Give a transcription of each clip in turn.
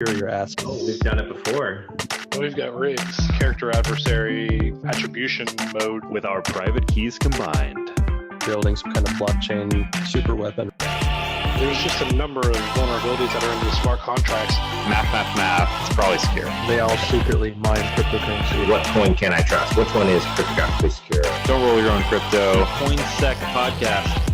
Your ass. Oh, we've done it before. We've got rigs, character adversary, attribution mode. With our private keys combined. Building some kind of blockchain super weapon. There's just a number of vulnerabilities that are in the smart contracts. Math. It's probably scary. They all secretly mine cryptocurrency. What coin can I trust? Which one is cryptographically secure? Don't roll your own crypto. CoinSec Podcast.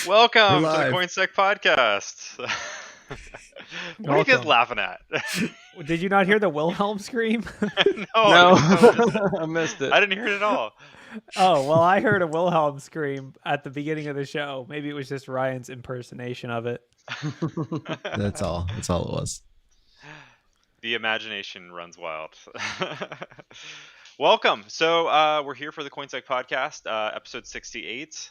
Welcome to the CoinSec Podcast. What are you guys laughing at? Did you not hear the Wilhelm scream? No. I missed it. I didn't hear it at all. Oh, well, I heard a Wilhelm scream at the beginning of the show. Maybe it was just Ryan's impersonation of it. That's all. That's all it was. The imagination runs wild. Welcome. So we're here for the CoinSec Podcast, episode 68.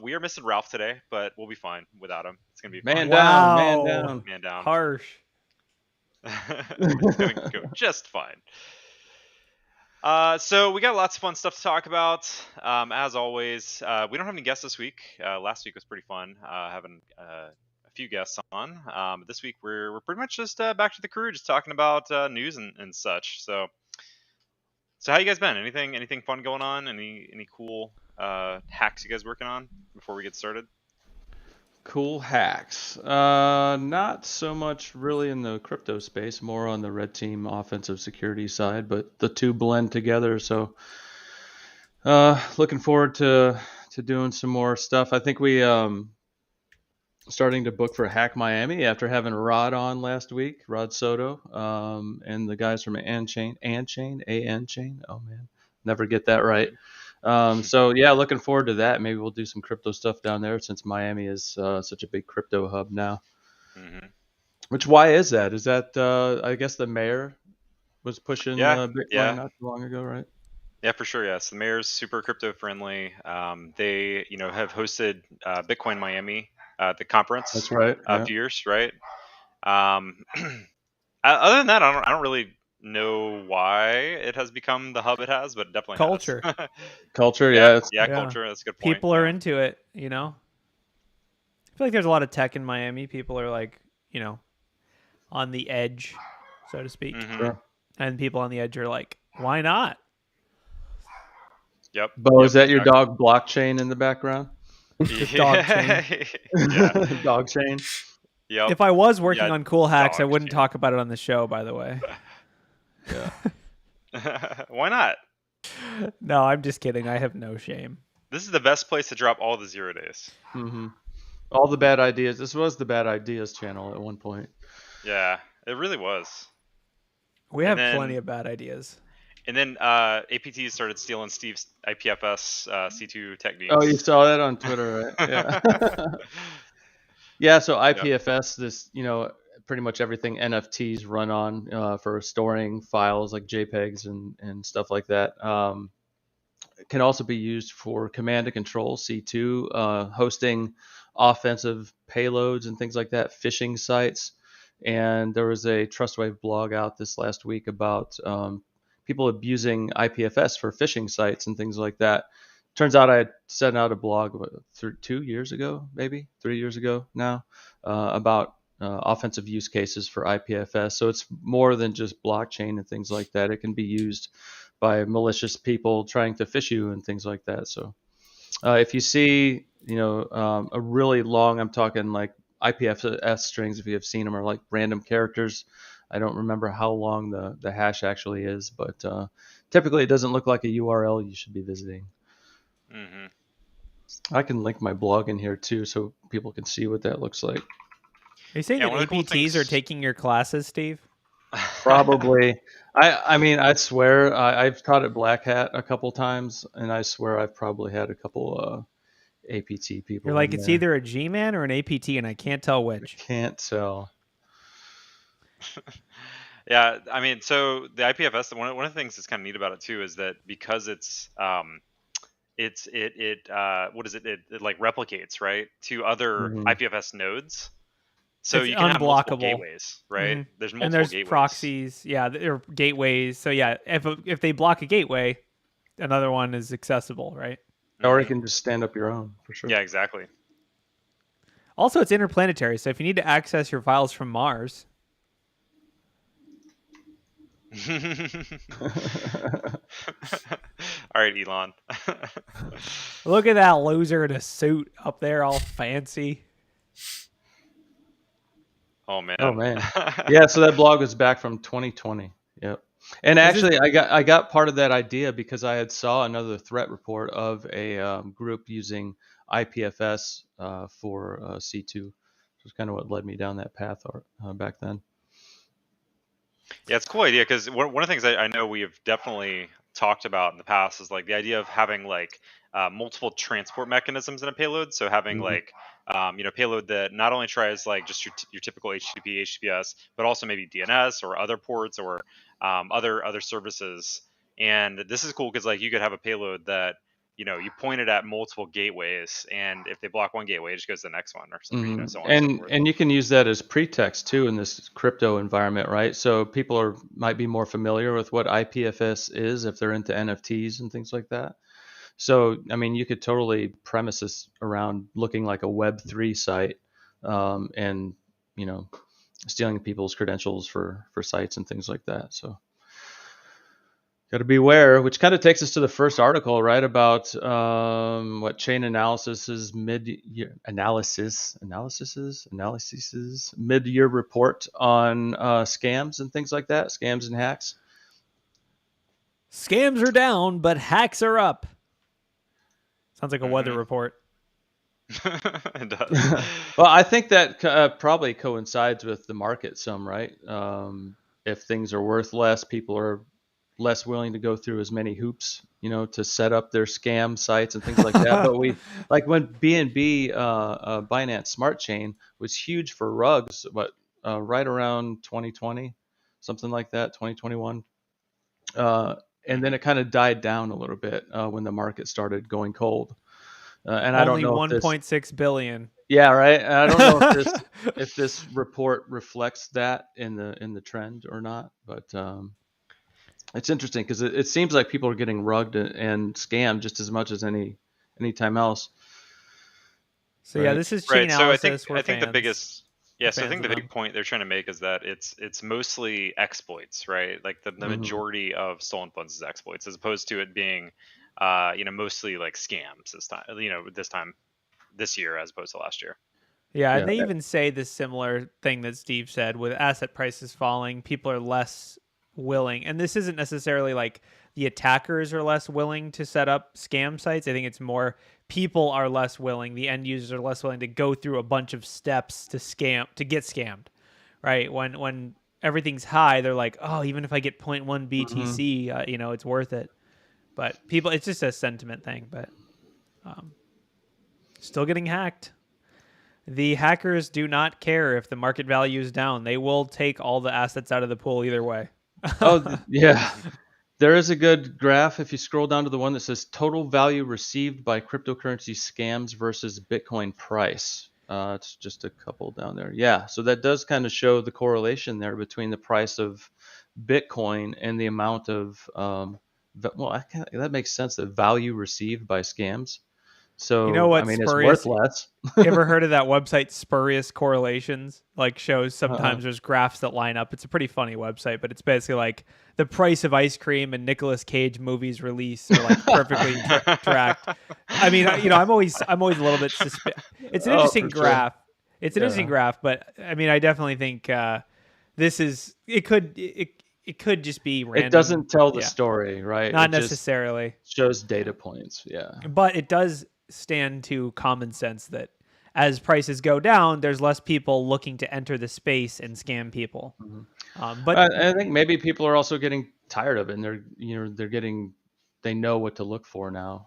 We are missing Ralph today, but we'll be fine without him. It's gonna be Man fine. down. Man down. Harsh. It's gonna go just fine. So we got lots of fun stuff to talk about. As always, we don't have any guests this week. Last week was pretty fun, having a few guests on. This week we're pretty much just back to the crew, just talking about news and such. So how you guys been? Anything fun going on? Any cool hacks you guys working on before we get started? Cool hacks. Not so much really in the crypto space, more on the red team offensive security side, but the two blend together. So looking forward to doing some more stuff. I think we starting to book for Hack Miami after having Rod on last week, Rod Soto, and the guys from Anchain. Oh man, never get that right. So yeah, looking forward to that. Maybe we'll do some crypto stuff down there since Miami is such a big crypto hub now. Mm-hmm. Why is that? Is that I guess the mayor was pushing Bitcoin not too long ago, right? Yeah, for sure. Yes, the mayor's super crypto friendly. They have hosted Bitcoin Miami at the conference. That's right. A few years, right? Other than that, I don't really know why it has become the hub it has, but it definitely Culture. has. Culture, Yeah, Culture. That's a good point. People are into it, I feel like there's a lot of tech in Miami. People are like, on the edge, so to speak. Mm-hmm. Sure. And people on the edge are like, why not? Yep. Bo, is that your dog Blockchain in the background? Just dog chain. Yeah. Dog chain. Yep. If I was working on cool hacks, I dog wouldn't chain. talk about it on the show, by the way. Yeah. Why not? No, I'm just kidding. I have no shame. This is the best place to drop all the 0 days. Mm-hmm. All the bad ideas. This was the bad ideas channel at one point. Yeah, it really was. We have And then- plenty of bad ideas. And then APT started stealing Steve's IPFS C2 techniques. Oh, you saw that on Twitter, right? Yeah. Yeah. So IPFS, this, pretty much everything NFTs run on for storing files like JPEGs and stuff like that. It can also be used for command and control C2, hosting offensive payloads and things like that, phishing sites. And there was a TrustWave blog out this last week about people abusing IPFS for phishing sites and things like that. Turns out I had sent out a blog 2 years ago, maybe 3 years ago now, about offensive use cases for IPFS. So it's more than just blockchain and things like that. It can be used by malicious people trying to phish you and things like that. So if you see, a really long, I'm talking like IPFS strings, if you have seen them, are like random characters. I don't remember how long the hash actually is, but typically it doesn't look like a URL you should be visiting. Mm-hmm. I can link my blog in here too so people can see what that looks like. Are you saying Yeah, that one of the cool APTs are things- taking your classes, Steve? Probably. I mean, I swear I've taught at Black Hat a couple times, and I swear I've probably had a couple APT people. You're like, in it's there. either a G-man or an APT, and I can't tell which. Can't tell. Yeah, I mean, so the IPFS, one of the things that's kind of neat about it too is that because it like replicates right to other Mhm. IPFS nodes. So It's you can have multiple unblockable. gateways, right? Mhm. There's multiple And there's gateways. proxies, yeah, or gateways. So yeah, if they block a gateway, another one is accessible, right? Or you Mhm. can just stand up your own for sure. Yeah, exactly. Also, it's interplanetary, so if you need to access your files from Mars, All right, Elon. look at that loser in a suit up there, all fancy. Oh man. Oh man. Yeah, so that blog was back from 2020. Yep. And actually, I got part of that idea because I had saw another threat report of a group using IPFS for C2, which is kind of what led me down that path back then. Yeah, it's a cool idea because one of the things I know we have definitely talked about in the past is like the idea of having like multiple transport mechanisms in a payload. So having Mhm. like payload that not only tries like just your typical HTTP, HTTPS, but also maybe DNS or other ports or other services. And this is cool because like you could have a payload that you point it at multiple gateways, and if they block one gateway, it just goes to the next one, or so, so on and so forth. And you can use that as pretext too in this crypto environment, right? So people might be more familiar with what IPFS is if they're into NFTs and things like that. So I mean, you could totally premise this around looking like a Web3 site, and stealing people's credentials for sites and things like that. So got to beware, which kind of takes us to the first article, right? About what Chainalysis' mid-year analysis mid-year report on scams and things like that, scams and hacks. Scams are down, but hacks are up. Sounds like a weather report. It does. Well, I think that probably coincides with the market some, right? If things are worth less, people are less willing to go through as many hoops, to set up their scam sites and things like that. But like when BNB, Binance Smart Chain was huge for rugs, but right around 2020, something like that, 2021. And then it kind of died down a little bit when the market started going cold. And I don't know if 1.6 billion. Yeah, right. I don't know if this report reflects that in the trend or not, but it's interesting because it seems like people are getting rugged and scammed just as much as any time else. So yeah, this is right. Chainalysis. So I think the biggest so I think the of big point they're trying to make is that it's mostly exploits, right? Like the majority of stolen funds is exploits, as opposed to it being mostly like scams this year as opposed to last year. Yeah, and they even say this similar thing that Steve said, with asset prices falling, people are less willing. And this isn't necessarily like the attackers are less willing to set up scam sites. I think it's more people are less willing, the end users are less willing to go through a bunch of steps to get scammed, right? When everything's high, they're like, oh, even if I get 0.1 BTC, it's worth it. But people, it's just a sentiment thing, but still getting hacked. The hackers do not care if the market value is down. They will take all the assets out of the pool either way. Yeah. There is a good graph if you scroll down to the one that says total value received by cryptocurrency scams versus Bitcoin price. It's just a couple down there. Yeah, so that does kind of show the correlation there between the price of Bitcoin and the amount of, that makes sense, the value received by scams. So, you know what, it's spurious, worth less. You ever heard of that website, Spurious Correlations? Like shows sometimes there's graphs that line up. It's a pretty funny website, but it's basically like the price of ice cream and Nicolas Cage movies release are like perfectly tracked. I mean, I'm always a little bit it's an interesting graph. Sure. It's an interesting graph, but I mean, I definitely think it could just be random. It doesn't tell the story, right? Not necessarily. Shows data points, yeah. But it does stand to common sense that as prices go down, there's less people looking to enter the space and scam people. Mm-hmm. But I think maybe people are also getting tired of it, and they know what to look for now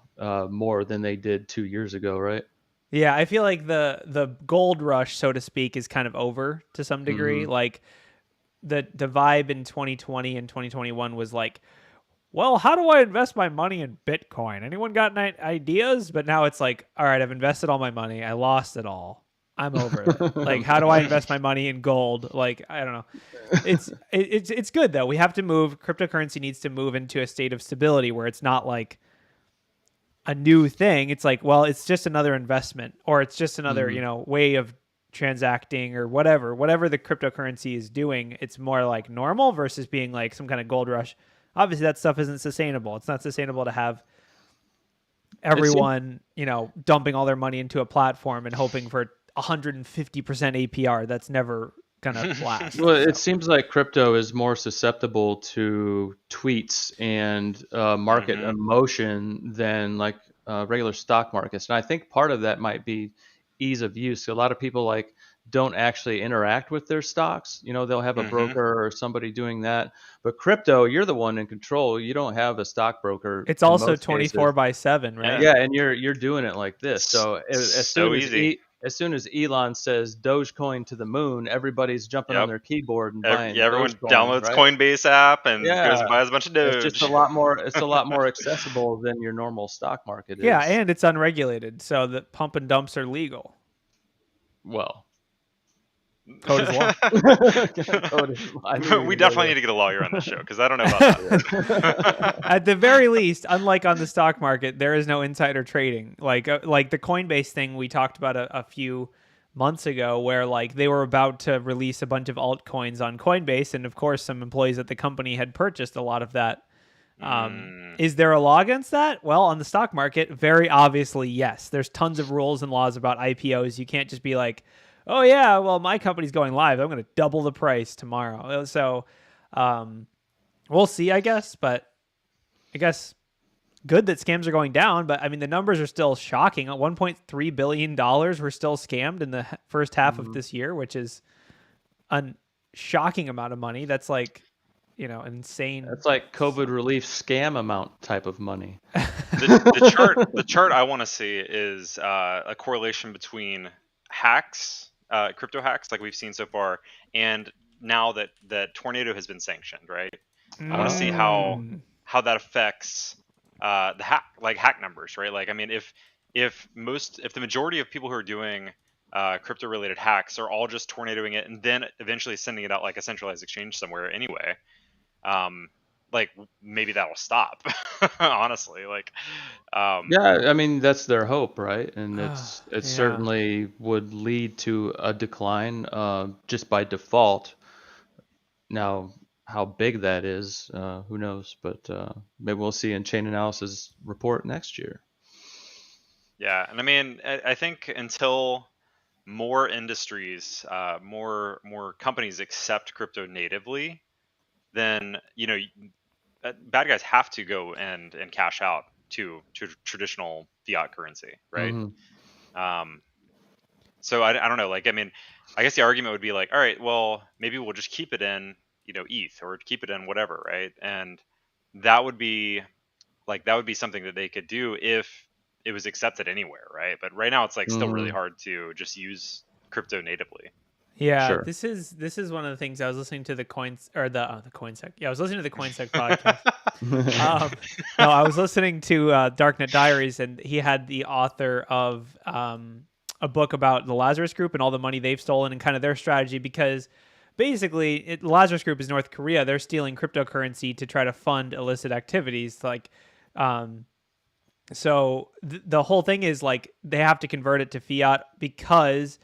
more than they did 2 years ago, right? Yeah, I feel like the gold rush, so to speak, is kind of over to some degree. Mm-hmm. Like the vibe in 2020 and 2021 was like, well, how do I invest my money in Bitcoin? Anyone got ideas? But now it's like, all right, I've invested all my money. I lost it all. I'm over it. Like, how do I invest my money in gold? Like, I don't know. It's good though. We have to move. Cryptocurrency needs to move into a state of stability where it's not like a new thing. It's like, well, it's just another investment, or it's just another, way of transacting, or whatever the cryptocurrency is doing. It's more like normal versus being like some kind of gold rush. Obviously that stuff isn't sustainable. It's not sustainable to have everyone, dumping all their money into a platform and hoping for 150% APR. That's never gonna last. Well, it seems like crypto is more susceptible to tweets and market emotion than like regular stock markets, and I think part of that might be ease of use. So a lot of people don't actually interact with their stocks. They'll have a broker or somebody doing that. But crypto, you're the one in control. You don't have a stockbroker. It's also 24/7, right? Yeah, and you're doing it like this. So as soon as Elon says Dogecoin to the moon, everybody's jumping on their keyboard and buying. Everyone Dogecoin, downloads right? Coinbase app and goes and buys a bunch of Doge. It's just a lot more. It's a lot more accessible than your normal stock market is. Yeah, and it's unregulated, so the pump and dumps are legal. Well, code is law. We definitely need to get a lawyer on this show because I don't know about that. At the very least, unlike on the stock market, there is no insider trading. Like the Coinbase thing we talked about a few months ago, where like they were about to release a bunch of altcoins on Coinbase, and of course some employees at the company had purchased a lot of that. Is there a law against that? Well, on the stock market, very obviously, yes. There's tons of rules and laws about IPOs. You can't just be like, oh yeah, well, my company's going live, I'm going to double the price tomorrow. So we'll see, I guess. But I guess good that scams are going down. But I mean, the numbers are still shocking. $1.3 billion were still scammed in the first half of this year, which is a shocking amount of money. That's like, insane. That's like COVID relief scam amount type of money. The chart I want to see is a correlation between hacks, crypto hacks like we've seen so far, and now that Tornado has been sanctioned, right? I want to see how that affects the hack numbers, right? Like, I mean, if the majority of people who are doing crypto related hacks are all just tornadoing it and then eventually sending it out like a centralized exchange somewhere anyway, like maybe that'll stop. Honestly, yeah, I mean that's their hope, right? And it certainly would lead to a decline just by default. Now, how big that is, who knows? But maybe we'll see in Chainalysis report next year. Yeah, and I mean, I think until more industries, more companies accept crypto natively, then bad guys have to go and cash out to traditional fiat currency, right? So I don't know. Like, I mean, I guess the argument would be like, all right, well, maybe we'll just keep it in ETH or keep it in whatever, right? And that would be something that they could do if it was accepted anywhere, right? But right now it's like still really hard to just use crypto natively. Yeah, sure. This is one of the things I was listening to the CoinSec. Yeah, I was listening to the CoinSec podcast. No, I was listening to Darknet Diaries, and he had the author of a book about the Lazarus Group and all the money they've stolen and kind of their strategy, because basically Lazarus Group is North Korea. They're stealing cryptocurrency to try to fund illicit activities. Like, so the whole thing is like they have to convert it to fiat because.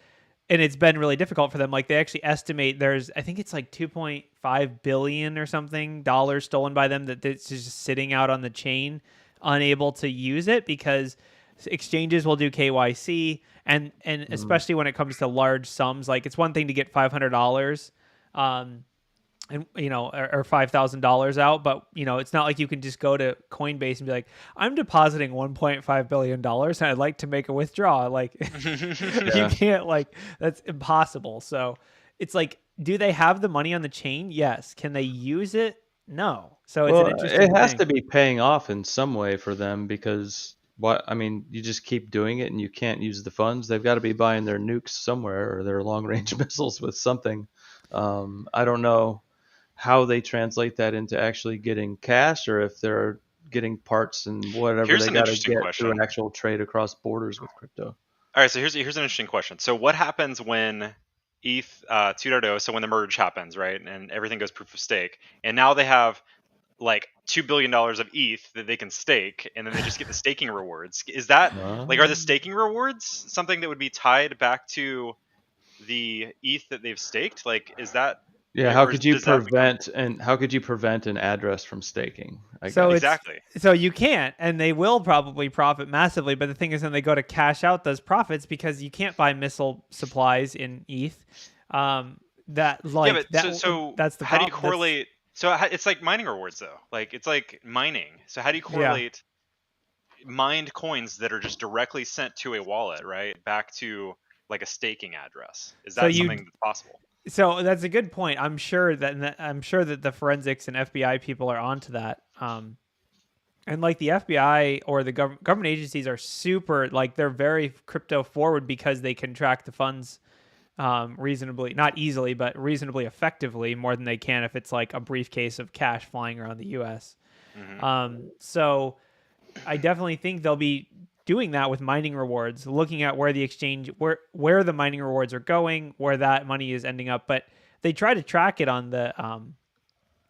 And it's been really difficult for them. Like, they actually estimate I think it's like $2.5 billion or something dollars stolen by them that it's just sitting out on the chain, unable to use it because exchanges will do KYC. And especially when it comes to large sums, like it's one thing to get $500, and or $5,000 out, but it's not like you can just go to Coinbase and be like, I'm depositing $1.5 billion and I'd like to make a withdrawal. Like, you can't, like, that's impossible. So it's like, do they have the money on the chain? Yes. Can they use it? No. So it's an interesting it has thing. to be paying off in some way for them, because you just keep doing it and you can't use the funds. They've got to be buying their nukes somewhere or their long range missiles with something. I don't know how they translate that into actually getting cash, or if they're getting parts and whatever they got to get through an actual trade across borders with crypto. All right, so here's an interesting question. So what happens when ETH 2.0, so when the merge happens, right, and everything goes proof of stake, and now they have like $2 billion of ETH that they can stake, and then they just get the staking rewards. Is that like, are the staking rewards something that would be tied back to the ETH that they've staked? Like, is that Yeah, how could you prevent an address from staking? Exactly. So you can't, and they will probably profit massively. But the thing is, when they go to cash out those profits, because you can't buy missile supplies in ETH. So that's the how do you correlate? So it's like mining rewards, though. Like, it's like mining. So how do you correlate mined coins that are just directly sent to a wallet, right, back to like a staking address? Is that something that's possible? So that's a good point. I'm sure that the forensics and FBI people are onto that. And like the FBI or the government agencies are super, like, they're very crypto forward because they can track the funds reasonably, not easily, but reasonably effectively, more than they can if it's like a briefcase of cash flying around the US. Mm-hmm. So I definitely think they'll be doing that with mining rewards, looking at where the exchange, where the mining rewards are going, where that money is ending up. But they try to track it on the, on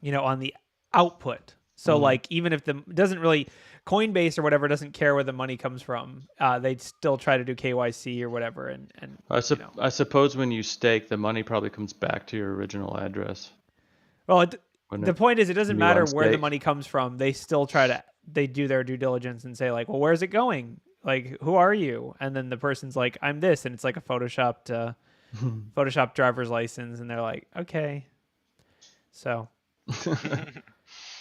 the output. So like, even if Coinbase or whatever doesn't care where the money comes from, they'd still try to do KYC or whatever. And I suppose when you stake, the money probably comes back to your original address. Well, the point is, it doesn't matter where the money comes from. They still they do their due diligence and say, like, well, where's it going? Like, who are you? And then the person's like, I'm this. And it's like a photoshopped driver's license. And they're like, okay. So,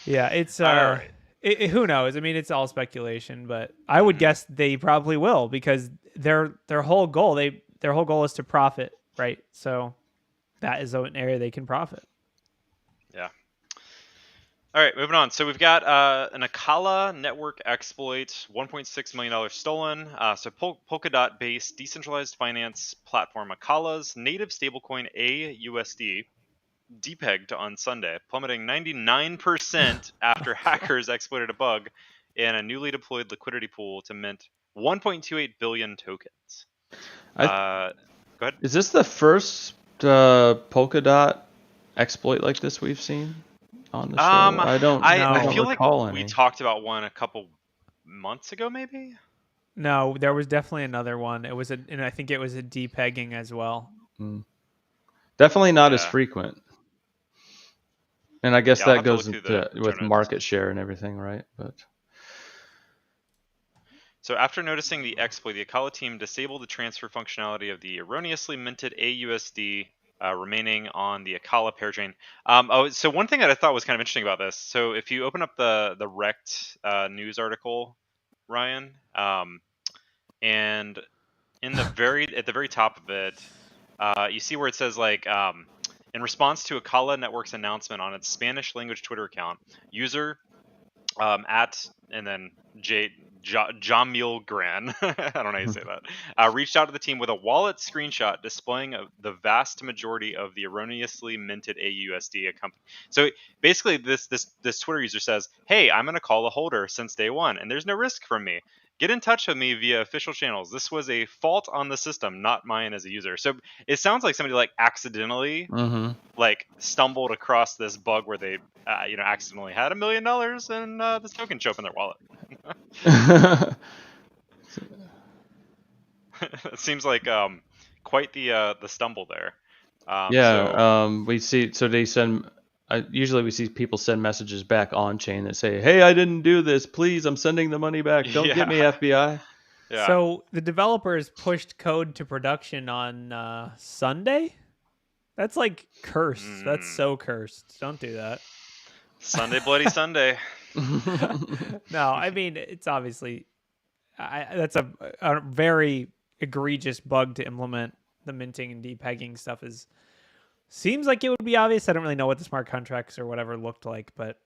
yeah, it's, who knows? I mean, it's all speculation, but I would guess they probably will, because their whole goal is to profit, right? So that is an area they can profit. Yeah. All right, moving on. So we've got an Acala Network exploit, $1.6 million stolen. So Polkadot-based decentralized finance platform Acala's native stablecoin AUSD depegged on Sunday, plummeting 99% after hackers exploited a bug in a newly deployed liquidity pool to mint 1.28 billion tokens. Go ahead. Is this the first Polkadot exploit like this we've seen on the show? I don't feel recall like any. we talked about one a couple months ago, maybe. No, there was definitely another one. And I think it was a depegging as well. Definitely not as frequent. And I guess that goes with market share and everything, right? But so after noticing the exploit, the Acala team disabled the transfer functionality of the erroneously minted AUSD remaining on the Acala parachain. So one thing that I thought was kind of interesting about this. So if you open up the Rect news article, Ryan, and in at the very top of it, you see where it says, like, in response to Acala Network's announcement on its Spanish language Twitter account, user at and then Jamil Gran, I don't know how you say that, reached out to the team with a wallet screenshot displaying the vast majority of the erroneously minted AUSD. So basically, this Twitter user says, "Hey, I'm going to call the holder since day one, and there's no risk from me. Get in touch with me via official channels. This was a fault on the system, not mine as a user." So it sounds like somebody like accidentally like stumbled across this bug where they accidentally had $1 million and this token show up in their wallet. It seems like quite the stumble there. We see. So they send. Usually we see people send messages back on chain that say, "Hey, I didn't do this. Please, I'm sending the money back. Don't get me, FBI." Yeah. So the developers pushed code to production on Sunday. That's like cursed. That's so cursed. Don't do that. Sunday, bloody Sunday. No, I mean, it's obviously that's a very egregious bug to implement. The minting and depegging stuff seems like it would be obvious. I don't really know what the smart contracts or whatever looked like, but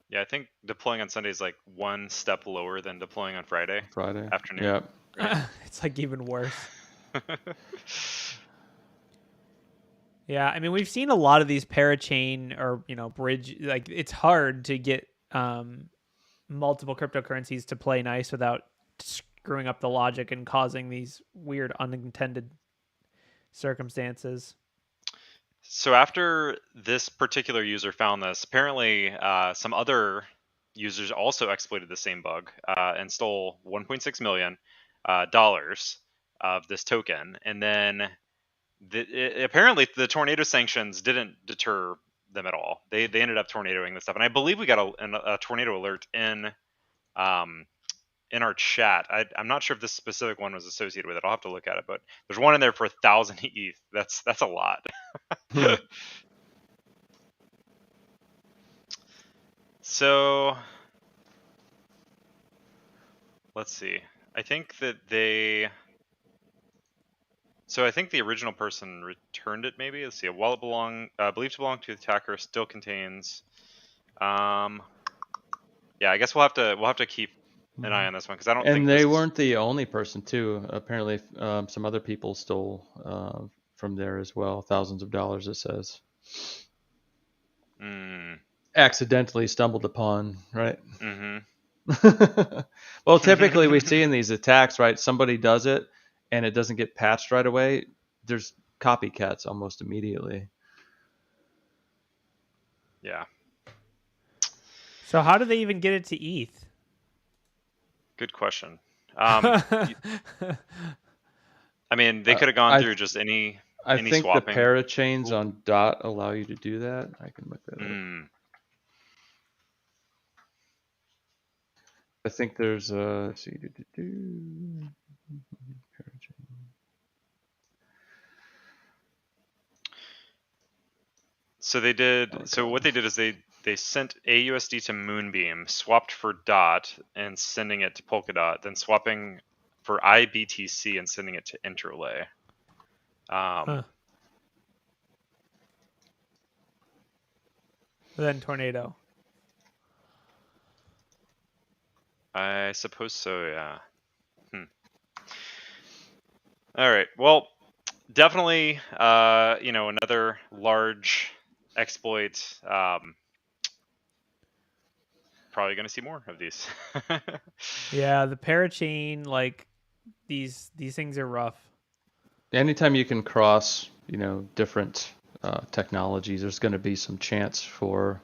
yeah, I think deploying on Sunday is like one step lower than deploying on Friday afternoon. Yeah, right? It's like even worse. Yeah, I mean, we've seen a lot of these parachain or bridge. Like, it's hard to get multiple cryptocurrencies to play nice without screwing up the logic and causing these weird unintended circumstances. So after this particular user found this, apparently some other users also exploited the same bug and stole $1.6 million of this token. And then apparently the tornado sanctions didn't deter them at all. They ended up tornadoing this stuff. And I believe we got a tornado alert in our chat. I'm not sure if this specific one was associated with it. I'll have to look at it, but there's one in there for 1,000 ETH. That's a lot. So let's see. I think the original person returned it. Maybe let's see. A wallet believed to belong to the attacker still contains. Yeah, I guess we'll have to keep an eye on this one because I don't. And they weren't the only person too. Apparently, some other people stole from there as well. Thousands of dollars, it says. Accidentally stumbled upon, right? Mm-hmm. Well, typically we see in these attacks, right? Somebody does it and it doesn't get patched right away. There's copycats almost immediately. Yeah. So how do they even get it to ETH? Good question. I mean, they could have gone through just any think swapping. The parachains on DOT allow you to do that. I can look that up. I think there's let's see. So they did. Okay. So what they did is they sent AUSD to Moonbeam, swapped for DOT, and sending it to Polkadot, then swapping for IBTC and sending it to Interlay. Then tornado. I suppose so, yeah. All right. Well, definitely, another large exploit. Probably going to see more of these. Yeah, the parachain, like these things are rough. Anytime you can cross, different technologies, there's going to be some chance for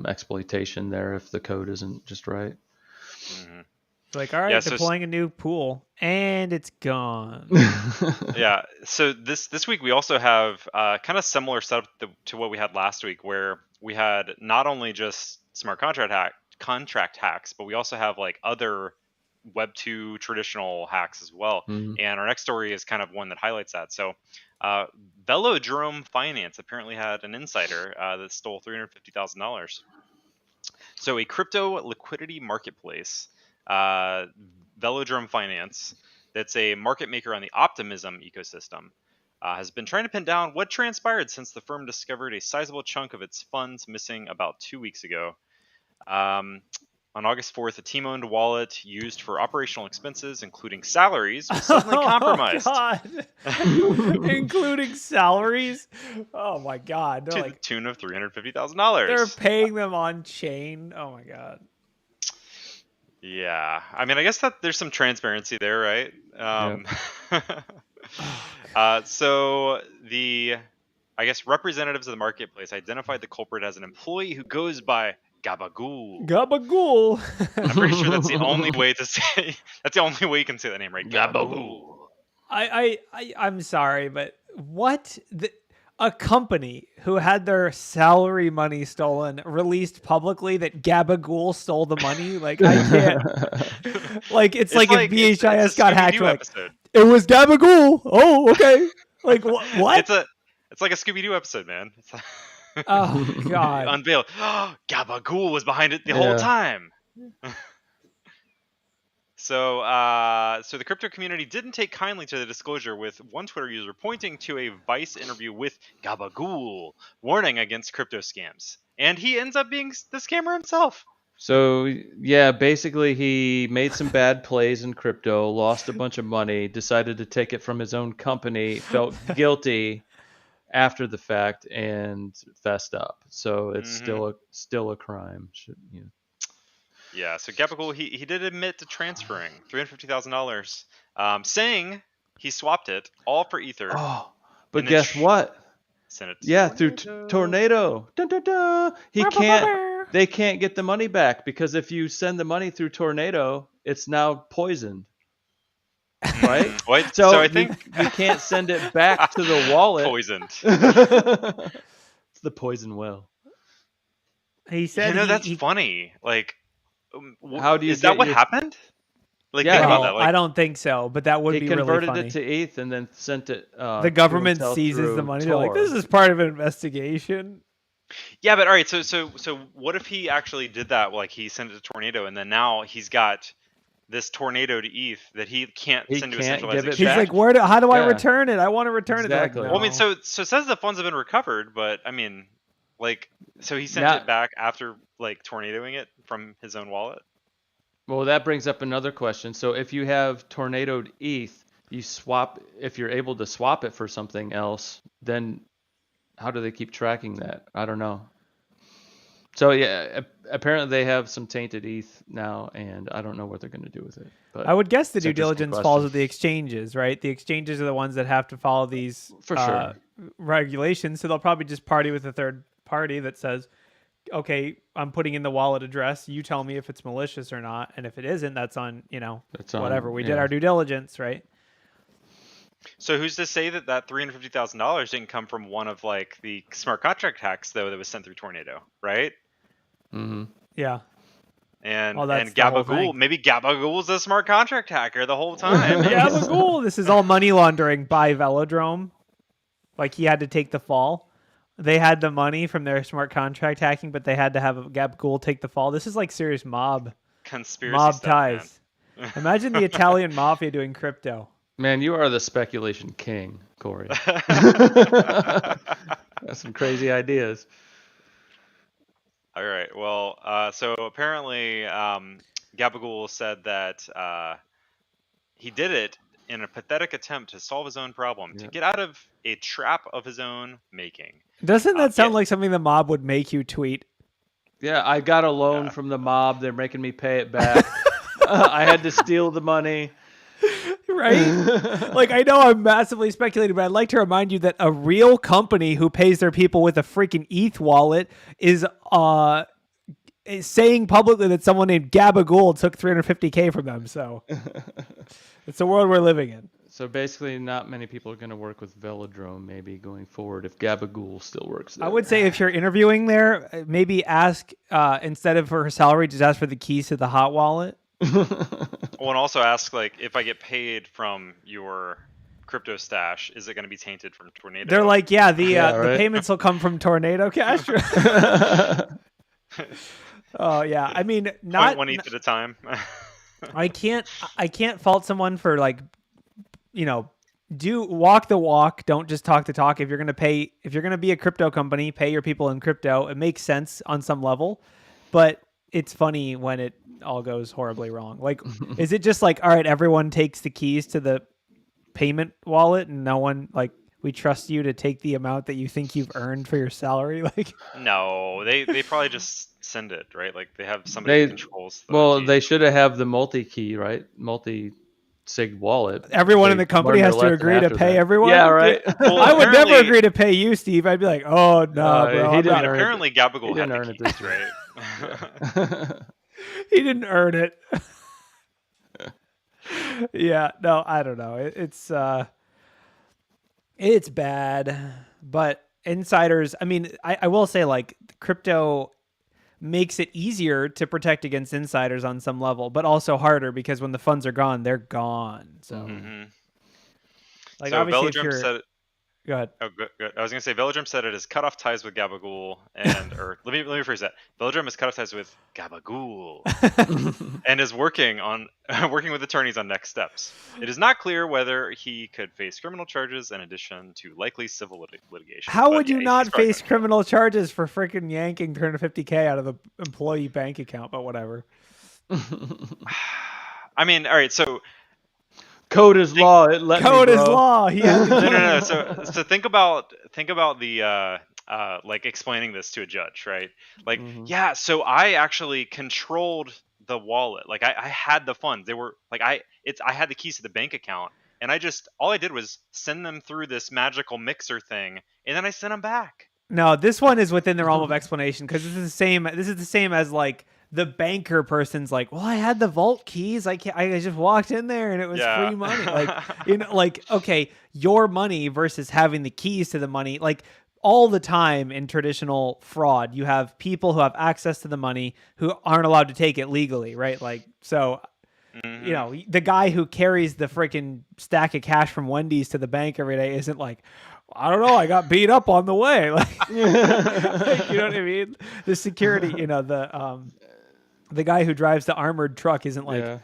exploitation there if the code isn't just right. Mm-hmm. Like, all right, deploying a new pool, and it's gone. Yeah. So this week we also have kind of similar setup to what we had last week, where we had not only just smart contract hacks, but we also have like other Web 2 traditional hacks as well. Mm-hmm. And our next story is kind of one that highlights that. So Velodrome Finance apparently had an insider that stole $350,000. So a crypto liquidity marketplace, Velodrome Finance, that's a market maker on the Optimism ecosystem, has been trying to pin down what transpired since the firm discovered a sizable chunk of its funds missing about 2 weeks ago. On August 4th, a team-owned wallet used for operational expenses, including salaries, was suddenly compromised. Oh, God. Including salaries? Oh, my God. To the tune of $350,000. They're paying them on chain? Oh, my God. Yeah. I mean, I guess that there's some transparency there, right? So representatives of the marketplace identified the culprit as an employee who goes by Gabagool. Gabagool. I'm pretty sure that's the only way to say. That's the only way you can say that name, right? Gabagool. I'm sorry, but what? A company who had their salary money stolen released publicly that Gabagool stole the money? Like, I can't. Like, it's like if BHIS got hacked. Like, it was Gabagool. Oh, okay. Like, what? It's like a Scooby-Doo episode, man. Oh, God. Unveiled. Gabagool was behind it the whole time. So the crypto community didn't take kindly to the disclosure, with one Twitter user pointing to a Vice interview with Gabagool, warning against crypto scams. And he ends up being the scammer himself. So, yeah, basically he made some bad plays in crypto, lost a bunch of money, decided to take it from his own company, felt guilty after the fact, and fessed up. So it's still a crime. Yeah, so Gabagool, he did admit to transferring $350,000, saying he swapped it all for Ether. Oh, but and then guess what? Sent it to Yeah, through Tornado. Tornado. Dun, dun, dun. They can't get the money back because if you send the money through Tornado, it's now poisoned. Right? What? So I think you can't send it back to the wallet. poisoned. It's the poison well. He said, That's funny. Like, how do you is that what happened? Like, Yeah, think about well, that. Like, I don't think so, but that would He be really converted funny. it to ETH and then sent it. The government to seizes through the money. Tor. They're like, this is part of an investigation. yeah, but all right. So what if he actually did that? Like, he sent it to Tornado, and then now he's got this Tornado to ETH that he can't He send to a can't centralized give it He's exchange. back. like, how do I Yeah. return it? I want to return Exactly. it. Like, Well, I mean, no. so it says the funds have been recovered, but I mean, like, so he sent Now- it back after like tornadoing it from his own wallet. Well, that brings up another question. So if you have tornadoed ETH, you swap. If you're able to swap it for something else, then how do they keep tracking that? I don't know. So yeah, apparently they have some tainted ETH now, and I don't know what they're going to do with it. But I would guess the it's an due interesting diligence falls question. with the exchanges, right? The exchanges are the ones that have to follow these For sure. regulations. So they'll probably just party with a third party that says, okay, I'm putting in the wallet address. You tell me if it's malicious or not. And if it isn't, that's on, That's on- whatever. We did yeah. our due diligence, right? So who's to say that $350,000 didn't come from one of like the smart contract hacks though that was sent through Tornado, right? Mm-hmm. Yeah. And Well, that's and the whole Gabagool, thing. maybe Gabagool's a smart contract hacker the whole time. Yeah, but cool. This is all money laundering by Velodrome. Like he had to take the fall. They had the money from their smart contract hacking, but they had to have Gabagool take the fall. This is like serious mob Conspiracy stuff, ties. Imagine the Italian mafia doing crypto. Man, you are the speculation king, Corey. That's some crazy ideas. All right. Well, so apparently, Gabagool said that he did it in a pathetic attempt to solve his own problem, to get out of a trap of his own making. Doesn't that sound yeah. like something the mob would make you tweet? Yeah, I got a loan from the mob. They're making me pay it back. I had to steal the money. Right? Like, I know I'm massively speculating, but I'd like to remind you that a real company who pays their people with a freaking ETH wallet is saying publicly that someone named Gabagool took $350K from them. So it's the world we're living in. So basically, not many people are going to work with Velodrome maybe going forward if Gabagool still works there. I would say if you're interviewing there, maybe ask, instead of for her salary, just ask for the keys to the hot wallet. Well, and also ask, like, if I get paid from your crypto stash, is it going to be tainted from Tornado? They're like, yeah, the right. payments will come from Tornado Cash. Oh yeah, I mean, not 0.1 ETH at a time. I can't fault someone for like, do walk the walk. Don't just talk the talk. If you're gonna be a crypto company, pay your people in crypto. It makes sense on some level, but it's funny when it all goes horribly wrong. Like, is it just like, all right, everyone takes the keys to the payment wallet and no one, like, we trust you to take the amount that you think you've earned for your salary? Like, No, they probably just send it, right? Like, they have somebody who controls the Well, keys. they should have the multi-key, right? Multi-sig wallet. everyone in They the company learned has their to lesson agree to after pay that. everyone. Yeah, right. Well, I would never apparently- agree to pay you, Steve. I'd be like, oh no, bro. he I'm didn't not- And earn it. apparently Gabagool He had didn't the earn it keys, this right? He didn't earn it. Yeah, no, I don't know. It's bad, but insiders, I mean, I will say, like, crypto makes it easier to protect against insiders on some level, but also harder because when the funds are gone, they're gone. So, Mhm. like, So obviously, if Velodrome you're... said, Go ahead. oh, good. I was going to say Velodrome said it has cut off ties with Gabagool, or let me rephrase that. Velodrome has cut off ties with Gabagool and is working with attorneys on next steps. It is not clear whether he could face criminal charges in addition to likely civil litigation. How But would you yeah, not he's probably face gonna- criminal charges for freaking yanking $350K out of the employee bank account? But whatever. I mean, all right, so Code is law. It let Code me, is bro. law. He had to no. So think about the like explaining this to a judge, right? Like, yeah, so I actually controlled the wallet. Like I had the funds. They were like I had the keys to the bank account, and all I did was send them through this magical mixer thing, and then I sent them back. No, this one is within the realm of explanation because this is the same as like the banker person's like, well, I had the vault keys. I just walked in there and it was free money. Like, like, okay, your money versus having the keys to the money. Like all the time in traditional fraud, you have people who have access to the money who aren't allowed to take it legally, right? Like, so, you know, the guy who carries the freaking stack of cash from Wendy's to the bank every day isn't like, I don't know, I got beat up on the way. Like, like, you know what I mean? The security, you know, the guy who drives the armored truck isn't like,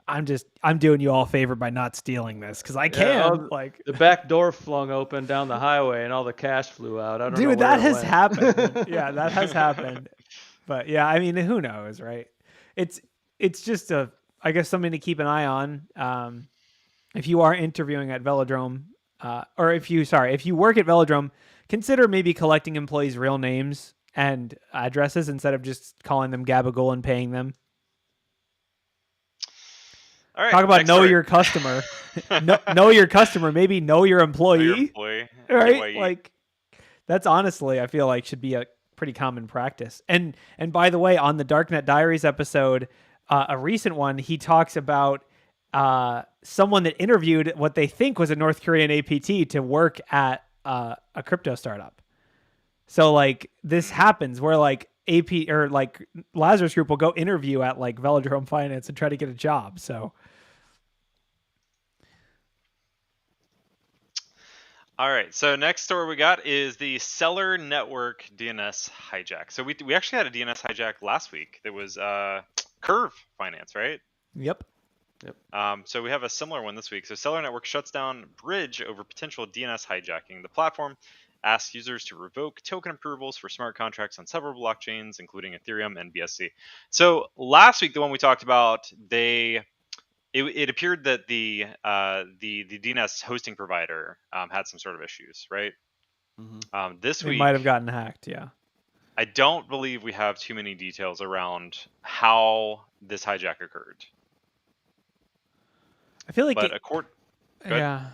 I'm doing you all a favor by not stealing this because I can. Like the back door flung open down the highway and all the cash flew out. I don't know. Dude, that has happened. Yeah, that has happened. But yeah, I mean, who knows, right? It's just I guess something to keep an eye on. If you are interviewing at Velodrome, or if you work at Velodrome, consider maybe collecting employees' real names and addresses instead of just calling them gabagool and paying them. All right, talk about know your customer. know your customer. Maybe know your employee. Right? Like that's honestly, I feel like should be a pretty common practice. And by the way, on the Darknet Diaries episode, a recent one, he talks about someone that interviewed what they think was a North Korean APT to work at a crypto startup. So like this happens where like AP or like Lazarus Group will go interview at like Velodrome Finance and try to get a job. So. All right. So next story we got is the CelerNetwork DNS Hijack. So we actually had a DNS hijack last week. That was Curve Finance, right? Yep. So we have a similar one this week. So CelerNetwork shuts down Bridge over potential DNS hijacking. The platform asks users to revoke token approvals for smart contracts on several blockchains, including Ethereum and BSC. So last week, the one we talked about, it appeared that the DNS hosting provider had some sort of issues, right? Mm-hmm. This week, might have gotten hacked. Yeah. I don't believe we have too many details around how this hijack occurred. I feel like, yeah,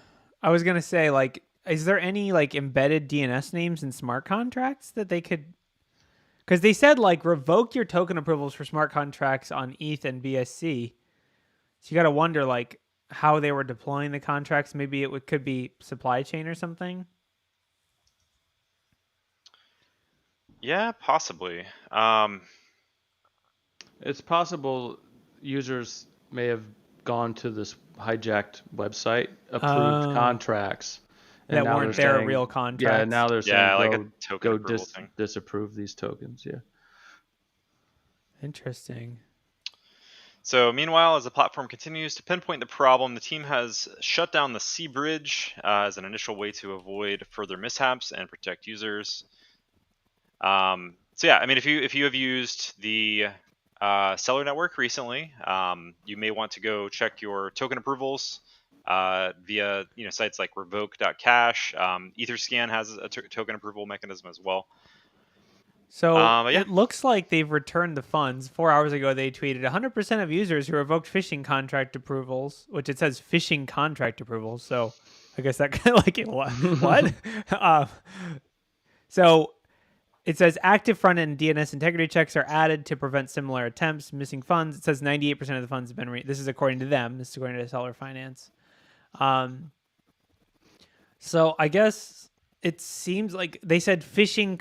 I was gonna say, like, is there any like embedded DNS names in smart contracts that they could? Because they said like revoke your token approvals for smart contracts on ETH and BSC. So you got to wonder like how they were deploying the contracts. Maybe it could be supply chain or something. Yeah, possibly. It's possible users may have gone to this hijacked website, approved contracts, and that now weren't they're their saying, real contracts. Yeah, now they're saying like a token approval thing. Disapprove these tokens. Yeah. Interesting. So meanwhile, as the platform continues to pinpoint the problem, the team has shut down the C bridge as an initial way to avoid further mishaps and protect users. So yeah, I mean, if you have used the CelerNetwork recently, you may want to go check your token approvals via sites like revoke.cash. Etherscan has a token approval mechanism as well. So it looks like they've returned the funds. 4 hours ago, they tweeted 100% of users who revoked phishing contract approvals, which it says phishing contract approvals. So I guess that kind of like what? So it says active front-end DNS integrity checks are added to prevent similar attempts. Missing funds. It says 98% of the funds have been. This is according to them. This is according to Celer Finance. So I guess. It seems like they said phishing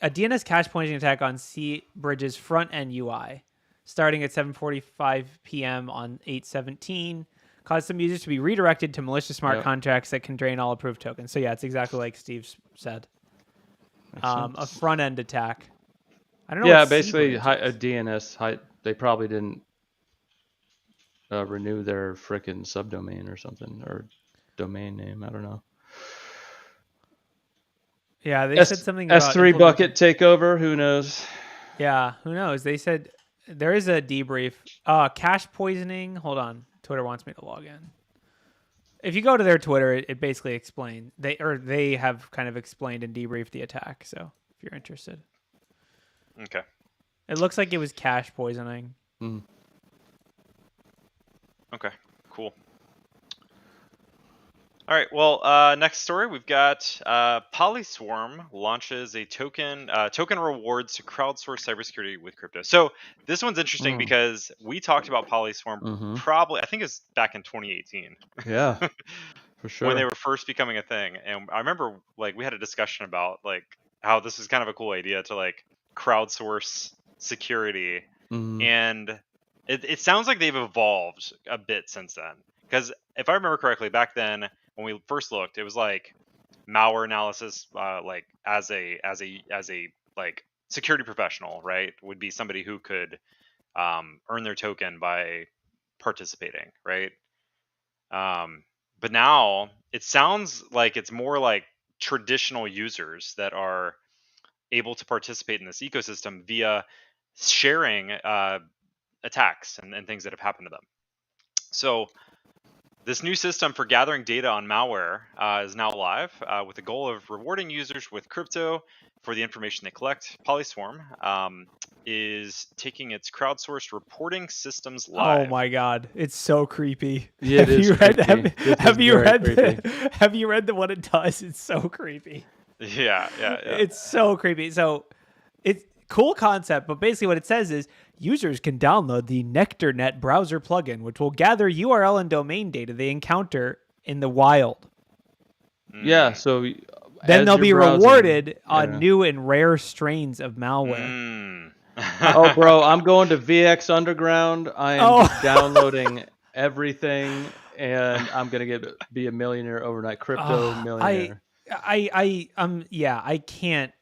a DNS cache pointing attack on C Bridge's front end UI, starting at 7:45 p.m. on 8/17, caused some users to be redirected to malicious smart contracts that can drain all approved tokens. So yeah, it's exactly like Steve said. A front end attack. I don't know. Yeah, basically a DNS. They probably didn't renew their frickin' subdomain or something, or domain name. I don't know. Yeah, they said something about S3 bucket takeover. Who knows? Yeah, who knows? They said there is a debrief. Cache poisoning. Hold on. Twitter wants me to log in. If you go to their Twitter, it basically explained. They have kind of explained and debriefed the attack. So if you're interested. Okay. It looks like it was cache poisoning. Mm. Okay, cool. All right. Well, next story we've got PolySwarm launches a token rewards to crowdsource cybersecurity with crypto. So this one's interesting because we talked about PolySwarm probably, I think it was back in 2018. Yeah, for sure. When they were first becoming a thing, and I remember like we had a discussion about like how this is kind of a cool idea to like crowdsource security, and it sounds like they've evolved a bit since then. Because if I remember correctly, back then when we first looked, it was like malware analysis, like as a like security professional, right? Would be somebody who could earn their token by participating, right? But now it sounds like it's more like traditional users that are able to participate in this ecosystem via sharing attacks and things that have happened to them. So this new system for gathering data on malware is now live with the goal of rewarding users with crypto for the information they collect. PolySwarm is taking its crowdsourced reporting systems live. Oh my god, it's so creepy. Yeah, it is creepy. Have you read what it does? It's so creepy. Yeah. It's so creepy. So it's cool concept, but basically what it says is users can download the NectarNet browser plugin, which will gather URL and domain data they encounter in the wild. Yeah, so then they'll be rewarded on new and rare strains of malware. Oh, bro, I'm going to VX Underground. I am downloading everything, and I'm gonna be a millionaire overnight, crypto millionaire. I can't.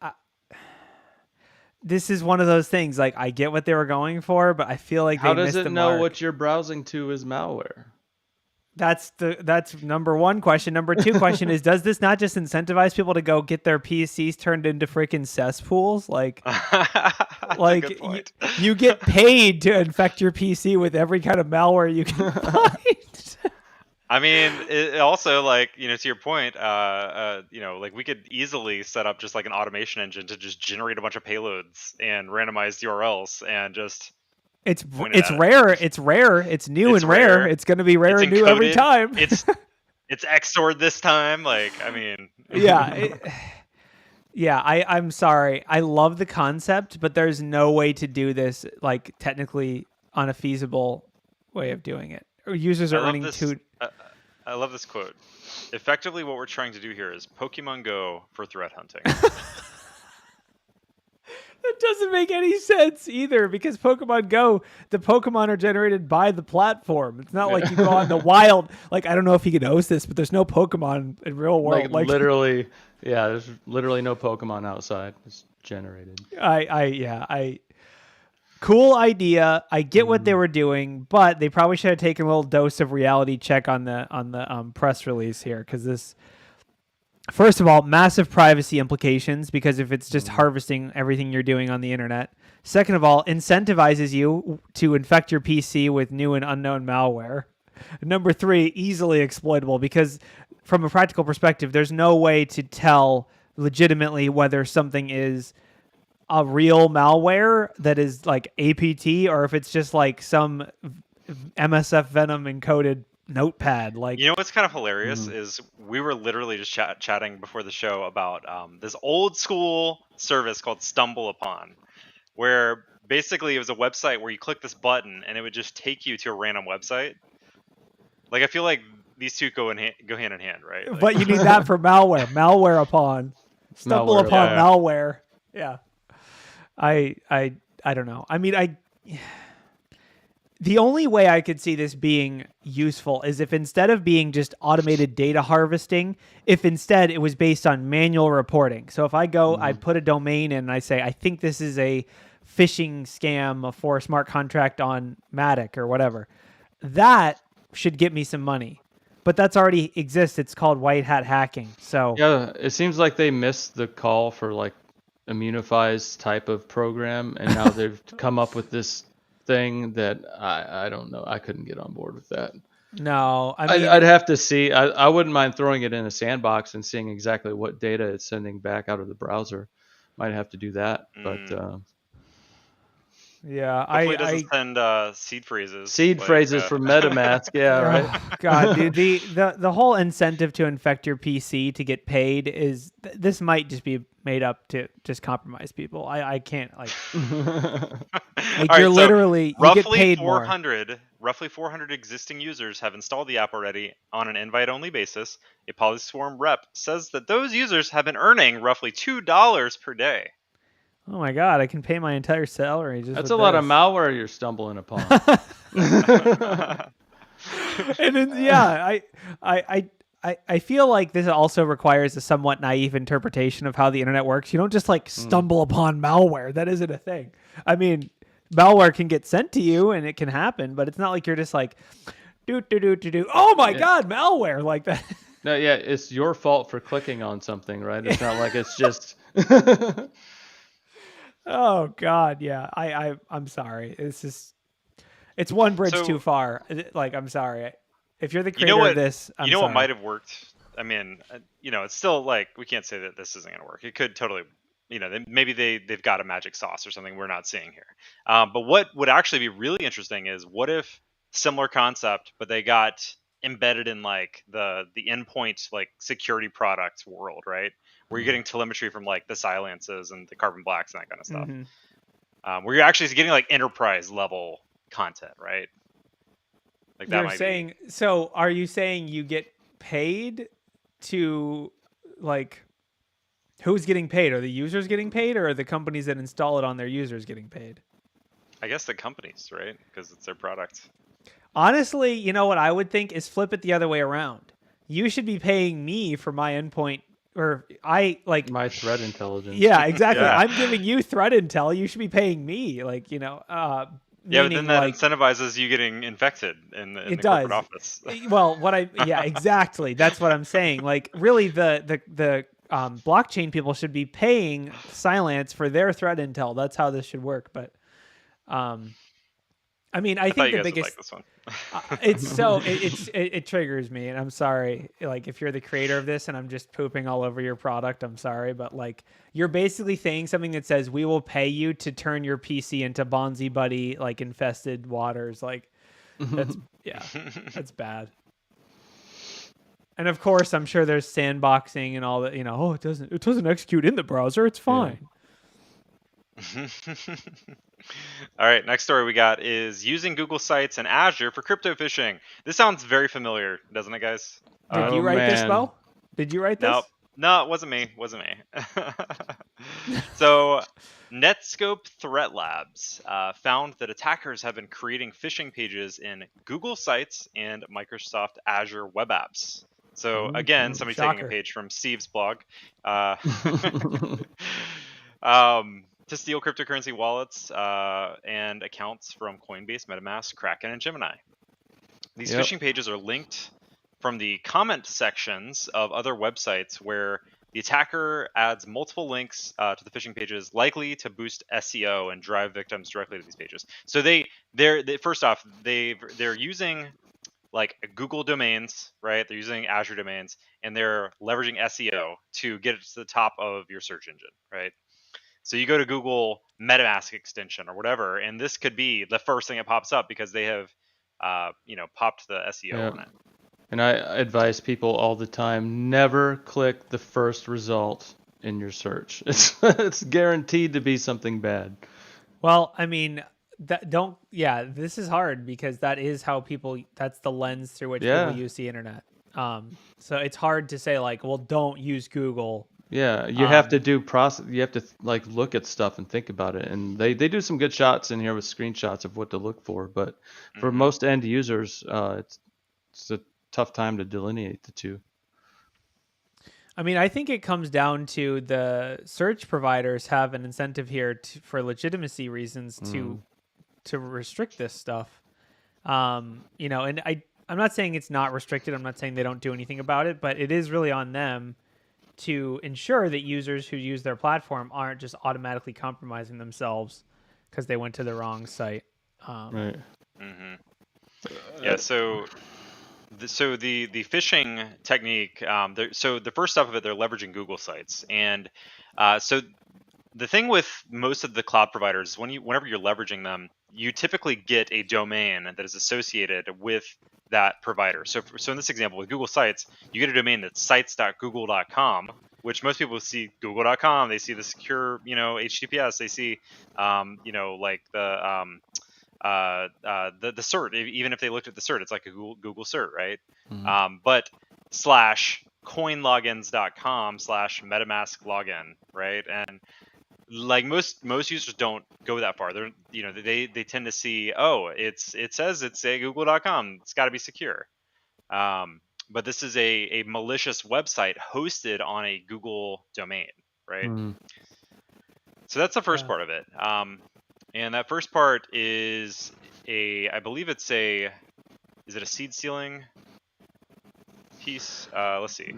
This is one of those things. Like, I get what they were going for, but I feel like how does it know what you're browsing to is malware? That's number one question. Number two question is, does this not just incentivize people to go get their PCs turned into freaking cesspools? Like, you get paid to infect your PC with every kind of malware you can find. I mean, it also, like, to your point, like we could easily set up just like an automation engine to just generate a bunch of payloads and randomized URLs and just. It's rare. It's rare. It's new and rare. It's going to be rare and new every time. It's XORed this time. Like, I mean. Yeah. I'm sorry. I love the concept, but there's no way to do this like technically on a feasible way of doing it. Users are earning two. I love this quote. Effectively, what we're trying to do here is Pokemon Go for threat hunting. That doesn't make any sense either, because Pokemon Go, the Pokemon are generated by the platform. It's not like you go on the wild. Like, I don't know if you can host this, but there's no Pokemon in real world. Like literally, there's literally no Pokemon outside. It's generated. Cool idea. I get what they were doing, but they probably should have taken a little dose of reality check on the press release here, because this, first of all, massive privacy implications, because if it's just harvesting everything you're doing on the internet. Second of all, incentivizes you to infect your PC with new and unknown malware. Number three, easily exploitable, because from a practical perspective, there's no way to tell legitimately whether something is a real malware that is like APT, or if it's just like some MSF Venom encoded notepad. Like, what's kind of hilarious is we were literally just chatting before the show about this old school service called StumbleUpon, where basically it was a website where you click this button and it would just take you to a random website. Like, I feel like these two go hand in hand, right? Like, but you need that for malware. Malware upon. StumbleUpon malware. Yeah. I don't know. I mean, the only way I could see this being useful is if instead of being just automated data harvesting, if instead it was based on manual reporting. So if I go, I put a domain in and I say, I think this is a phishing scam for a smart contract on Matic or whatever, that should get me some money. But that's already exists. It's called white hat hacking. So yeah, it seems like they missed the call for like Immunify's type of program, and now they've come up with this thing that I don't know. I couldn't get on board with that. No, I mean, I'd have to see. I wouldn't mind throwing it in a sandbox and seeing exactly what data it's sending back out of the browser. Might have to do that, but Yeah, Hopefully it doesn't send seed phrases. Seed phrases for MetaMask. Yeah, right. Oh, God, dude, the whole incentive to infect your PC to get paid is this might just be made up to just compromise people. I can't like All right, you're so literally you get roughly paid more. 400 existing users have installed the app already on an invite-only basis. A PolySwarm rep says that those users have been earning roughly $2 per day. Oh my God, I can pay my entire salary just. That's with a lot of this. malware you're stumbling upon. And then, yeah, I feel like this also requires a somewhat naive interpretation of how the internet works. You don't just like stumble upon malware. That isn't a thing. I mean, malware can get sent to you and it can happen, but it's not like you're just like, do. Oh my God, malware like that. No, yeah, it's your fault for clicking on something, right? It's not like it's just. Oh God, yeah. I'm sorry. It's one bridge too far. Like, I'm sorry. If you're the creator of this, I'm sorry. what might have worked? I mean, it's still like we can't say that this isn't going to work. It could totally, maybe they've got a magic sauce or something we're not seeing here. But what would actually be really interesting is what if similar concept, but they got embedded in like the endpoint like security products world, right? Where you're getting telemetry from like the silences and the carbon blacks and that kind of stuff. Mm-hmm. Where you're actually getting like enterprise level content, right? Like that You're saying so are you saying you get paid to like who's getting paid? Are the users getting paid or are the companies that install it on their users getting paid? I guess the companies, right? Because it's their product. Honestly, you know what I would think is flip it the other way around. You should be paying me for my endpoint or I like my threat intelligence. Yeah, exactly. Yeah. I'm giving you threat intel. You should be paying me. Like, Yeah, but then that incentivizes you getting infected in the corporate office. Well, yeah, exactly. That's what I'm saying. Like, really, the blockchain people should be paying Cylance for their threat intel. That's how this should work. But, I mean, I think the biggest. Like this one. It triggers me, and I'm sorry. Like, if you're the creator of this, and I'm just pooping all over your product, I'm sorry, but like, you're basically saying something that says we will pay you to turn your PC into Bonzi Buddy like infested waters. Like, that's that's bad. And of course, I'm sure there's sandboxing and all that. Oh, it doesn't execute in the browser. It's fine. Yeah. All right, next story we got is using Google Sites and Azure for crypto phishing. This sounds very familiar, doesn't it, guys? Did you write this, Bo? Did you write this? No, it wasn't me. So, Netscope Threat Labs found that attackers have been creating phishing pages in Google Sites and Microsoft Azure web apps. So, again, somebody taking a page from Steve's blog. To steal cryptocurrency wallets and accounts from Coinbase, MetaMask, Kraken, and Gemini. These phishing pages are linked from the comment sections of other websites where the attacker adds multiple links to the phishing pages, likely to boost SEO and drive victims directly to these pages. So they're using like Google domains, right? They're using Azure domains, and they're leveraging SEO to get it to the top of your search engine, right? So you go to Google MetaMask extension or whatever, and this could be the first thing that pops up because they have, popped the SEO on it. And I advise people all the time, never click the first result in your search. It's guaranteed to be something bad. Well, I mean, this is hard because that is how that's the lens through which people use the internet. So it's hard to say like, well, don't use Google. Yeah, you have to do process. You have to like look at stuff and think about it. And they do some good shots in here with screenshots of what to look for. But for most end users, it's a tough time to delineate the two. I mean, I think it comes down to the search providers have an incentive here for legitimacy reasons to restrict this stuff. And I'm not saying it's not restricted. I'm not saying they don't do anything about it, but it is really on them to ensure that users who use their platform aren't just automatically compromising themselves because they went to the wrong site. Right. Yeah. So the phishing technique. So the first step of it, they're leveraging Google Sites, and so the thing with most of the cloud providers, whenever you're leveraging them, you typically get a domain that is associated with that provider. So in this example with Google Sites, you get a domain that's sites.google.com, which most people see google.com. They see the secure, HTTPS. They see, like the cert. Even if they looked at the cert, it's like a Google cert, right? Mhm. But /coinlogins.com/MetaMask login, right? And like most users don't go that far. They're they tend to see, oh, it says it's a google.com. It's got to be secure. But this is a malicious website hosted on a Google domain, right? Mhm. So that's the first part of it. And that first part is I believe is it a seed sealing piece? Let's see.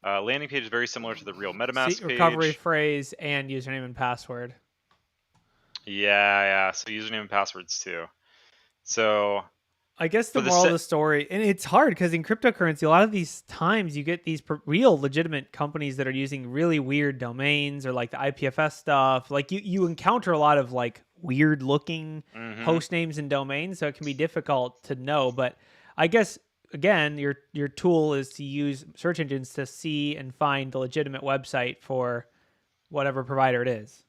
Landing page is very similar to the real MetaMask page. Recovery phrase and username and password. Yeah. So username and passwords too. So I guess the moral of the story, and it's hard because in cryptocurrency, a lot of these times you get these real legitimate companies that are using really weird domains or like the IPFS stuff. Like you encounter a lot of like weird looking host names and domains, so it can be difficult to know. But I guess again, your tool is to use search engines to see and find the legitimate website for whatever provider it is.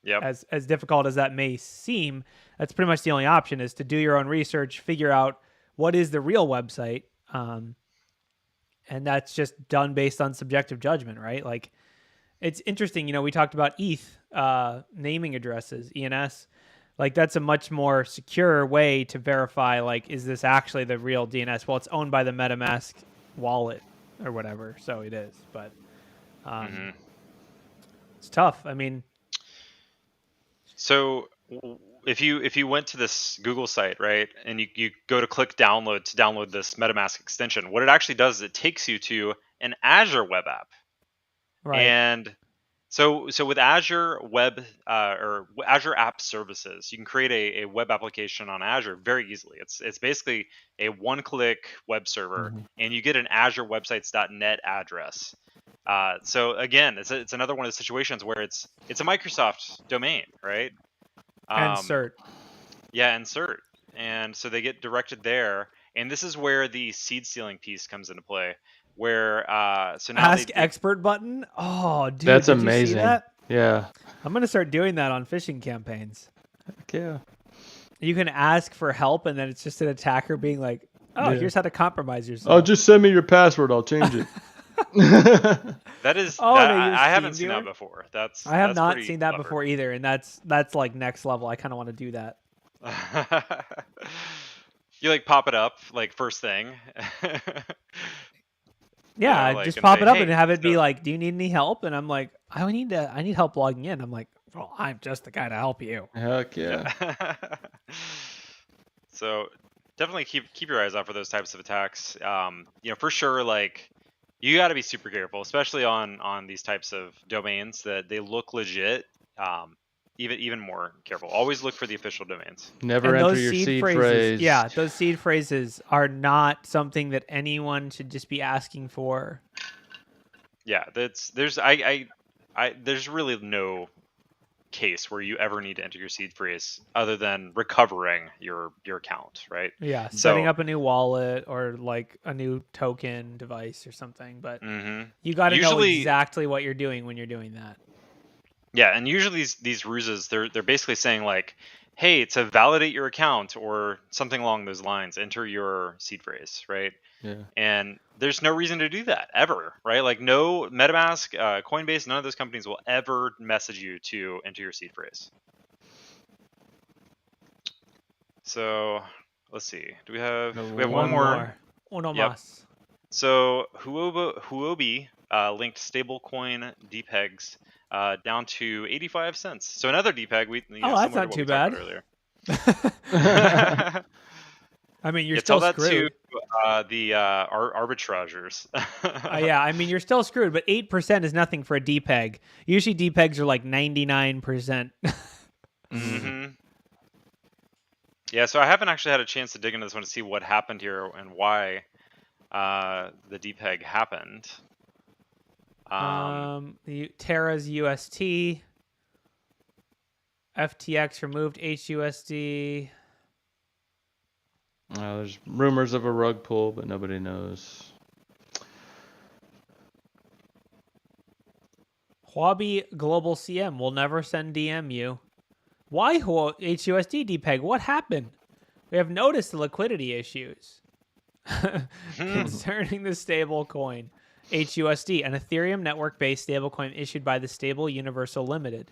Yep. As difficult as that may seem, that's pretty much the only option, is to do your own research, figure out what is the real website, and that's just done based on subjective judgment, right? Like, it's interesting, we talked about ETH naming addresses, ENS. Like, that's a much more secure way to verify, like, is this actually the real DNS? Well, it's owned by the MetaMask wallet or whatever, so it is. But it's tough. I mean, so if you went to this Google site, right, and you go to click download to download this MetaMask extension, what it actually does is it takes you to an Azure web app. right. And so with Azure web or Azure App Services, you can create a web application on Azure very easily. It's basically a one-click web server, and you get an Azure Websites.net address. So again, it's another one of the situations where it's a Microsoft domain, right? And cert. Yeah, and cert. And so they get directed there. And this is where the seed sealing piece comes into play. Where so now Ask expert button. Oh, dude, That's did amazing. You see that? Yeah. I'm gonna start doing that on phishing campaigns. Heck yeah. You can ask for help, and then it's just an attacker being like, "Oh, Yeah. here's how to compromise yourself." Oh, just send me your password. I'll change it. that is Oh, that, no, you're I haven't Steam seen that viewer? before. I have that's not pretty seen that clever. before either, and that's like next level. I kind of want to do that. You like pop it up like first thing. Yeah, like, just and pop say, it up "Hey, and have it be so-" like, "Do you need any help?" And I'm like, I need help logging in." I'm like, "Well, I'm just the guy to help you." Heck yeah. So definitely keep your eyes out for those types of attacks. For sure, like you got to be super careful, especially on these types of domains that they look legit. Even more careful. Always look for the official domains. Never And enter those your seed phrases, phrase. yeah, those seed phrases are not something that anyone should just be asking for. Yeah, there's really no case where you ever need to enter your seed phrase other than recovering your account, right? Yeah, So- setting up a new wallet or like a new token device or something. But you got to know Usually- exactly what you're doing when you're doing that. Yeah, and usually these ruses, they're basically saying like, hey, to validate your account or something along those lines, enter your seed phrase, right? Yeah. And there's no reason to do that ever, right? Like no MetaMask, Coinbase, none of those companies will ever message you to enter your seed phrase. So let's see. Do we have one more? Uno Yep. más. So Huobi linked stablecoin Depegs down to 85 cents. So another Depeg. That's not too bad. Earlier. I mean, you're Tell still that screwed. to the arbitragers. Yeah, I mean, you're still screwed, but 8% is nothing for a Depeg. Usually Depegs are like 99%. Yeah, so I haven't actually had a chance to dig into this one to see what happened here and why the Depeg happened. Terra's UST. FTX removed HUSD. There's rumors of a rug pull, but nobody knows. Huobi Global CM will never send DM you. Why HUSD, Depeg? What happened? We have noticed the liquidity issues concerning the stablecoin HUSD, an Ethereum network-based stablecoin issued by the Stable Universal Limited.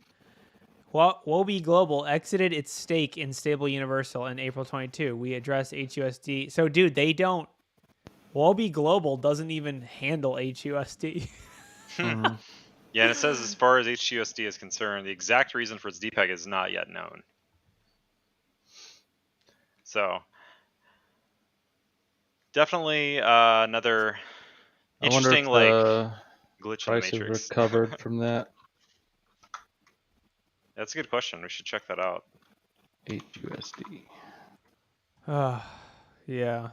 Huobi Global exited its stake in Stable Universal in April 22. We address HUSD. So, dude, they don't. Huobi Global doesn't even handle HUSD. Mhm. Yeah, and it says as far as HUSD is concerned, the exact reason for its Depeg is not yet known. So, definitely another interesting I wonder if the glitch in the price has matrix. recovered from that. That's a good question. We should check that out. HUSD. Yeah.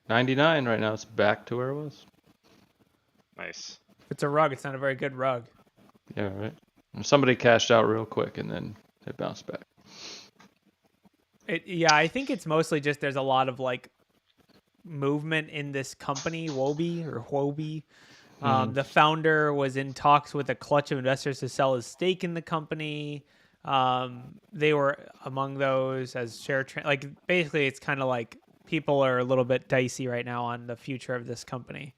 99 right now. It's back to where it was. Nice. It's a rug. It's not a very good rug. Yeah, right. And somebody cashed out real quick and then it bounced back. Yeah, I think it's mostly just there's a lot of like movement in this company, Huobi. The founder was in talks with a clutch of investors to sell his stake in the company. They were among those as share like basically it's kind of like people are a little bit dicey right now on the future of this company.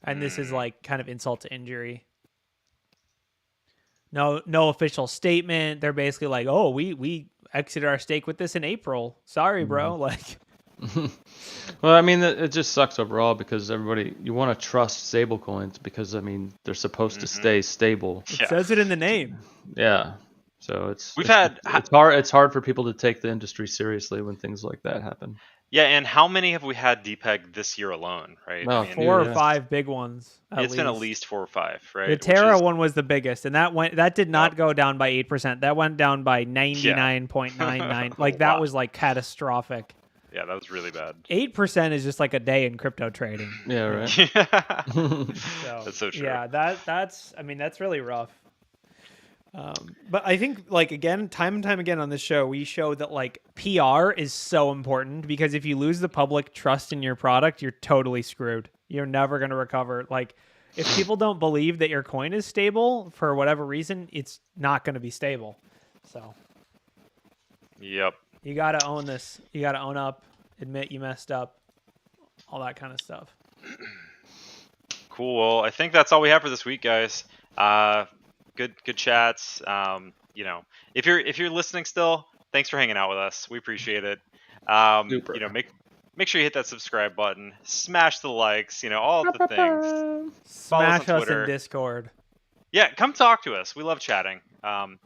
And this is like kind of insult to injury. No official statement. They're basically like, "Oh, we exited our stake with this in April. Sorry, bro." Like Well, I mean, it just sucks overall because you want to trust stablecoins because, I mean, they're supposed to stay stable. it says it in the name. Yeah. So it's hard for people to take the industry seriously when things like that happen. Yeah, and how many have we had Depeg this year alone, right? No, I mean, 4 or 5 big ones. it's been at least 4 or 5, right? The Terra one was the biggest, and that did not go down by 8%. That went down by 99.99. Like that was like catastrophic. Yeah, that was really bad. 8% is just like a day in crypto trading. Yeah, right. That's so true. Yeah, that's really rough. But I think like again, time and time again on this show, we show that like PR is so important because if you lose the public trust in your product, you're totally screwed. You're never going to recover. Like if people don't believe that your coin is stable for whatever reason, it's not going to be stable. So Yep. you got to own this. You got to own up, admit you messed up, all that kind of stuff. Cool. Well, I think that's all we have for this week, guys. Good chats. If you're listening still, thanks for hanging out with us. We appreciate it. Super. Make sure you hit that subscribe button, smash the likes, all the things. Follow Smash on us Twitter. in Discord. Yeah, come talk to us. We love chatting.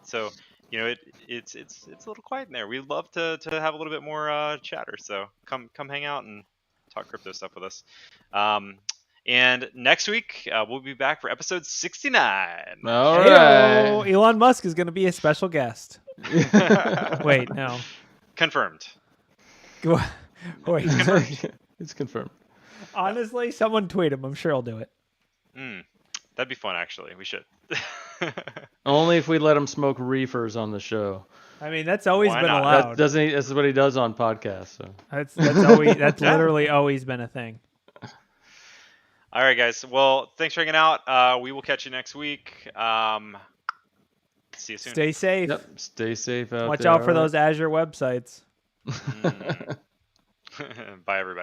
So it's a little quiet in there. We'd love to have a little bit more chatter. So come hang out and talk crypto stuff with us. And next week, we'll be back for episode 69. All right. Heyo, Elon Musk is going to be a special guest. Wait, no. Confirmed. Wait. It's confirmed. Honestly, someone tweet him. I'm sure he'll do it. That'd be fun, actually. We should. Only if we let him smoke reefers on the show. I mean, that's always Why been not? allowed. That's what he does on podcasts. So. That's literally always been a thing. All right, guys. Well, thanks for hanging out. We will catch you next week. See you soon. Stay safe. Yep. Stay safe out Watch there. out for those Azure websites. Bye, everybody.